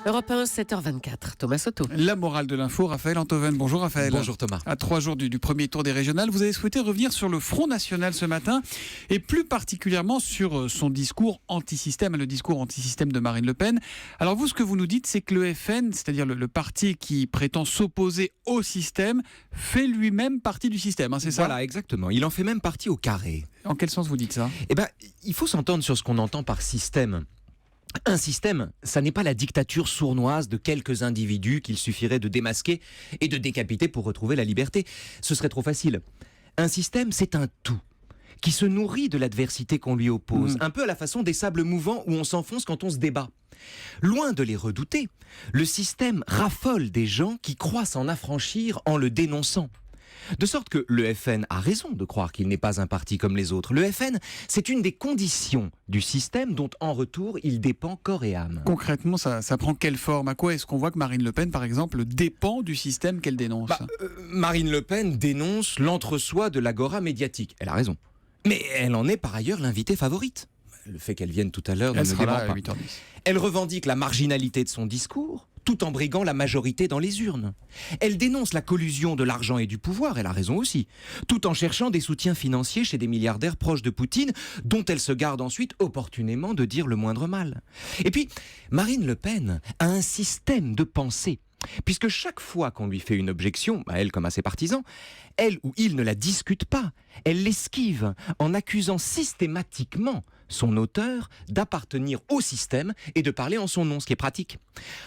Europe 1, 7h24. Thomas Soto. La morale de l'info, Raphaël Antoven. Bonjour Raphaël. Bonjour Thomas. À 3 jours du premier tour des régionales, vous avez souhaité revenir sur le Front National ce matin et plus particulièrement sur son discours anti-système, le discours anti-système de Marine Le Pen. Alors vous, ce que vous nous dites, c'est que le FN, c'est-à-dire le parti qui prétend s'opposer au système, fait lui-même partie du système, hein, c'est ça ? Voilà, exactement. Il en fait même partie au carré. En quel sens vous dites ça ? Eh bien, il faut s'entendre sur ce qu'on entend par système. Un système, ça n'est pas la dictature sournoise de quelques individus qu'il suffirait de démasquer et de décapiter pour retrouver la liberté. Ce serait trop facile. Un système, c'est un tout qui se nourrit de l'adversité qu'on lui oppose, un peu à la façon des sables mouvants où on s'enfonce quand on se débat. Loin de les redouter, le système raffole des gens qui croient s'en affranchir en le dénonçant. De sorte que le FN a raison de croire qu'il n'est pas un parti comme les autres. Le FN, c'est une des conditions du système dont, en retour, il dépend corps et âme. Concrètement, ça prend quelle forme ? À quoi est-ce qu'on voit que Marine Le Pen, par exemple, dépend du système qu'elle dénonce ? Marine Le Pen dénonce l'entre-soi de l'agora médiatique. Elle a raison. Mais elle en est par ailleurs l'invitée favorite. Le fait qu'elle vienne tout à l'heure ne me dément pas. 8h10. Elle revendique la marginalité de son discours, tout en briguant la majorité dans les urnes. Elle dénonce la collusion de l'argent et du pouvoir, elle a raison aussi, tout en cherchant des soutiens financiers chez des milliardaires proches de Poutine, dont elle se garde ensuite opportunément de dire le moindre mal. Et puis, Marine Le Pen a un système de pensée. Puisque chaque fois qu'on lui fait une objection, à elle comme à ses partisans, elle ou il ne la discute pas, elle l'esquive en accusant systématiquement son auteur d'appartenir au système et de parler en son nom, ce qui est pratique.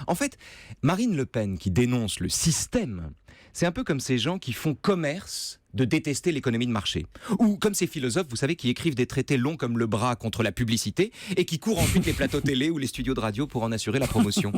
En fait, Marine Le Pen qui dénonce le système, c'est un peu comme ces gens qui font commerce de détester l'économie de marché. Ou comme ces philosophes, vous savez, qui écrivent des traités longs comme le bras contre la publicité et qui courent ensuite les plateaux télé ou les studios de radio pour en assurer la promotion.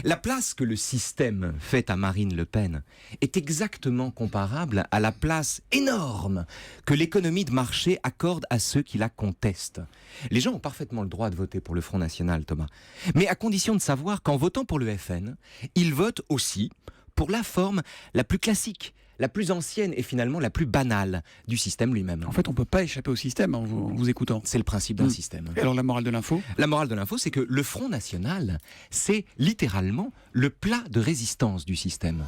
La place que le système fait à Marine Le Pen est exactement comparable à la place énorme que l'économie de marché accorde à ceux qui la contestent. Les gens ont parfaitement le droit de voter pour le Front National, Thomas. Mais à condition de savoir qu'en votant pour le FN, ils votent aussi pour la forme la plus classique, la plus ancienne et finalement la plus banale du système lui-même. En fait, on ne peut pas échapper au système en vous écoutant. C'est le principe d'un système. Et alors la morale de l'info ? La morale de l'info, c'est que le Front National, c'est littéralement le plat de résistance du système.